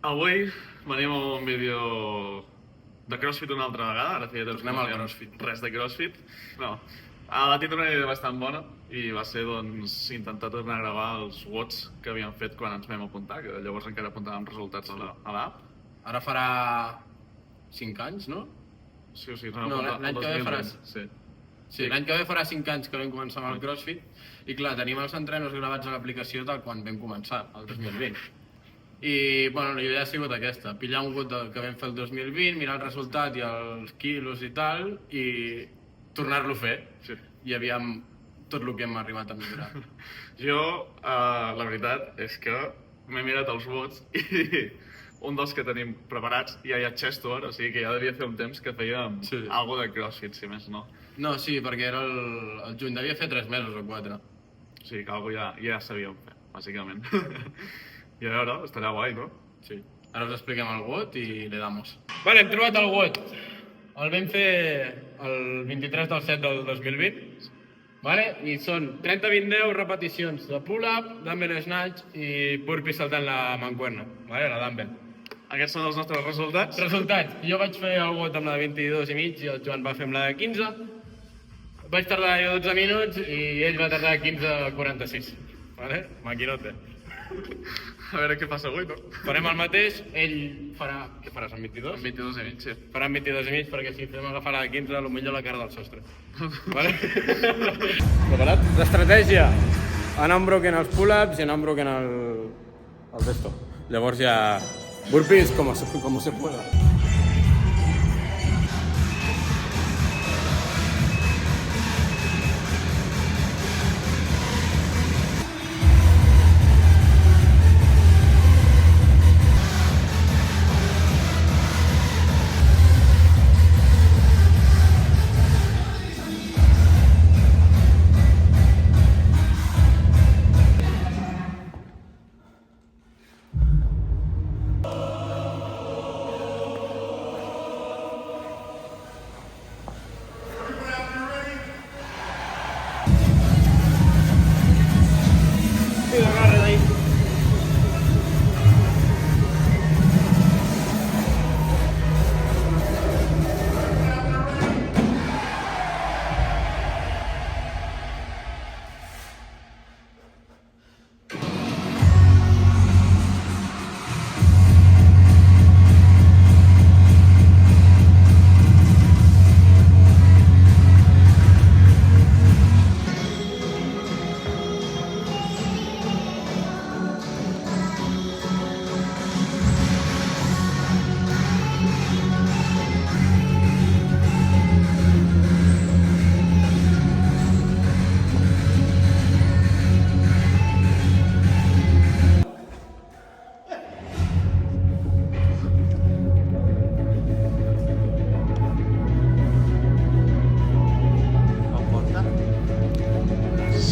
Avui venim amb un vídeo de CrossFit una altra vegada, ara feia temps que Tornem no al fèiem CrossFit. res de CrossFit. No, la tinc una idea bastant bona i va ser doncs intentar tornar a gravar els WODs que havíem fet quan ens vam apuntar, que llavors encara apuntàvem resultats a l'app. Ara farà 5 anys, no? Sí, o sigui, No, l'any que ve faràs. Sí. Sí, l'any que ve farà 5 anys que vam començar amb el CrossFit i clar, tenim els entrenos gravats a l'aplicació tal quan vam començar, el 2020. I bueno, la idea ha sigut aquesta, pillar un WOD que vam fer el 2020, mirar el resultat i els quilos i tal i tornar-lo a fer. Sí. I aviam tot el que hem arribat a millorar. Jo, la veritat és que m'he mirat els vots i un dels que tenim preparats ja hi ha Chestor, o sigui que ja devia fer un temps que fèiem alguna de CrossFit, si més no. No, sí, perquè era el juny, devia fer 3 mesos o 4. O sigui que alguna ja sabíem fer, bàsicament. I a veure, estarà guai, no? Sí. Ara us expliquem el WOD i le damos. Vale, hem trobat el WOD. El vam fer el 23 del 7 del 2020. Vale? I són 30-20-10 repeticions de pull-up, dumbbell snatch i burpee saltant la mancuerna. Vale? La dumbbell. Aquests són els nostres resultats. Resultats. Jo vaig fer el WOD amb la de 22 i mig i el Joan va fer amb la de 15. Vaig tardar jo 12 minuts i ell va tardar 15-46. Vale? Maquinote. A veure què passa avui, no? Farem el mateix, ell farà... Què faràs, amb 22? Amb 22 i mig, sí. Farà amb 22 i mig perquè si fem agafar la de 15, potser la cara del sostre. Vale? Preparat? L'estratègia, anar broken els pull-ups i anar broken el d'esto. Llavors ja... Burpees com se pueda.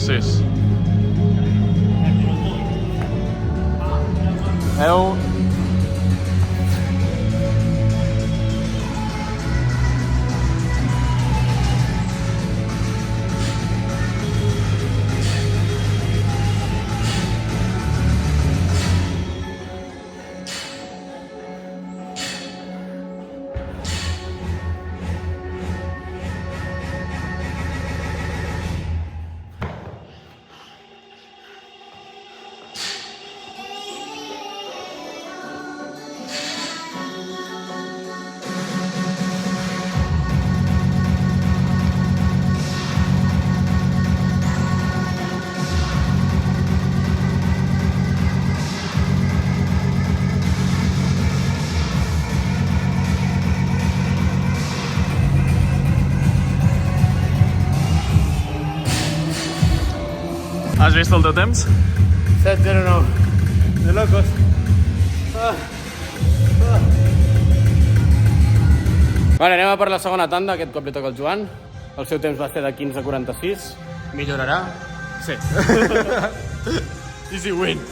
Sis. Heu... Has vist el teu temps? 7:09. De locos. Vale, anem a per la segona tanda, aquest cop li toca al Joan. El seu temps va ser de 15:46. Millorarà? Sí. Easy win.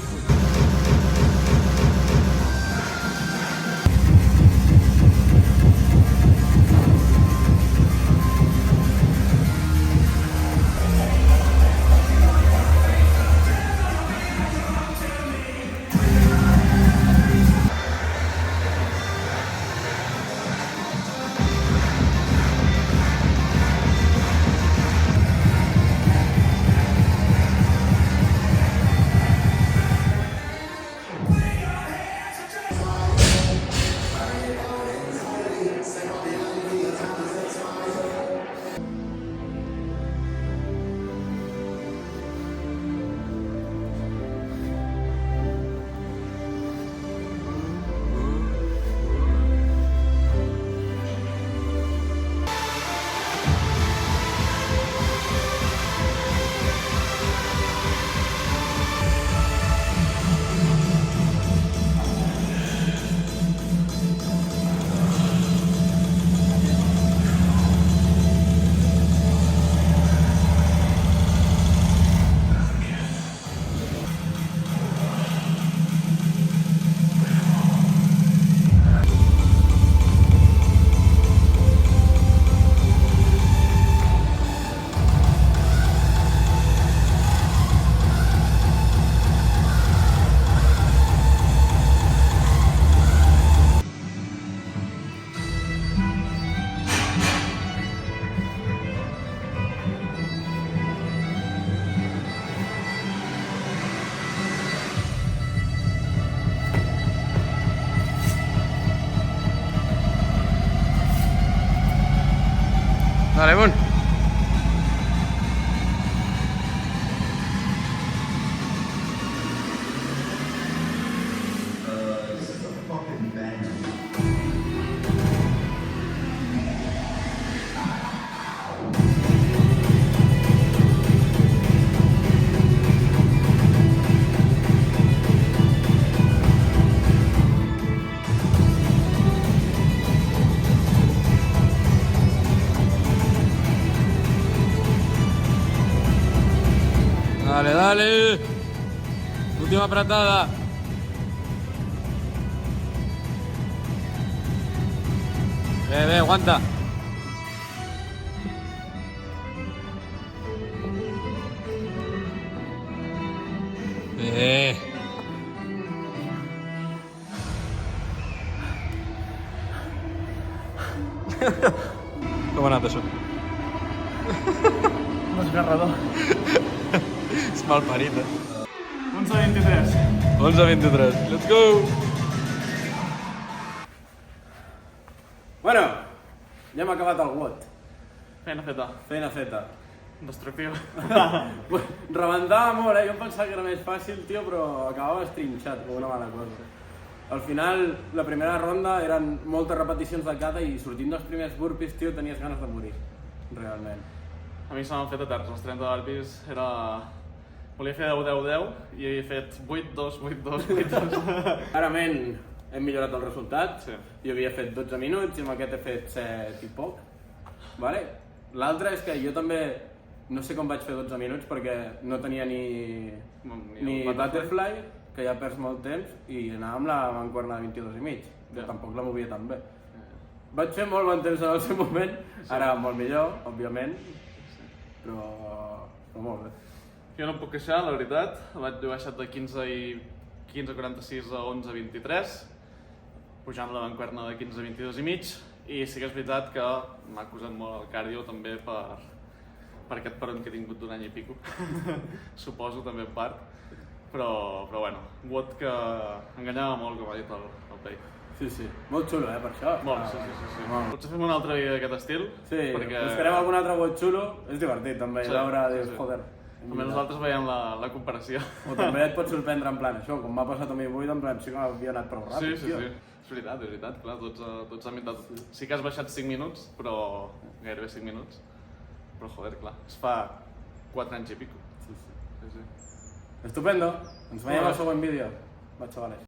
Dale, bon. Dale, dale. Última apretada. Ve, aguanta. Com ha anat això? Desgarrador. És malparit, 11:23. 11:23. Let's go! Bueno, ja hem acabat el WOT. Feina feta. Feina feta. Destructiu. Rebentava molt, Jo em pensava que era més fàcil, tio, però acabava estrinxat, com una mala cosa. Al final, la primera ronda eren moltes repeticions de cada i sortint dels primers burpees, tio, tenies ganes de morir. Realment. A mi se m'han fet eterns, els 30 burpees era... Volia fer 10-10-10 i he fet 8-2, 8-2, 8-2. Clarament hem millorat el resultat. Sí. Jo havia fet 12 minuts i amb aquest he fet 7 i poc. Vale? L'altre és que jo també no sé com vaig fer 12 minuts perquè no tenia ni butterfly, que ja perds molt temps, i anava amb la mancuerna de 22 i mig, que tampoc la movia tan bé. Vaig fer molt bon temps en el seu moment, ara molt millor, òbviament, però molt bé. Jo no em puc queixar, la veritat. Vaig baixat de 15:46 a 11:23, pujant la mancuerna de 15:22 i mig, i sí que és veritat que m'ha acusat molt el cardio també per aquest peron que he tingut d'un any i pico. Suposo també en part, però bueno, WOT que enganyava molt, com ha dit el Pei. Sí, molt xulo, per això. Molt, sí. Potser fem un altre vídeo d'aquest estil. Sí, buscarem algun altre WOT xulo, és divertit també, veure, joder. També nosaltres veiem la comparació. O també et pot sorprendre en plan això, com m'ha passat a mi avui, en plan, sí que m'havia anat prou ràpid, tio. Sí. És veritat, clar, tots han mitjat. Sí que has baixat 5 minuts, però gairebé 5 minuts. Però joder, clar, es fa 4 anys i pico. Sí. Estupendo, ens veiem al següent vídeo. Va, xavales.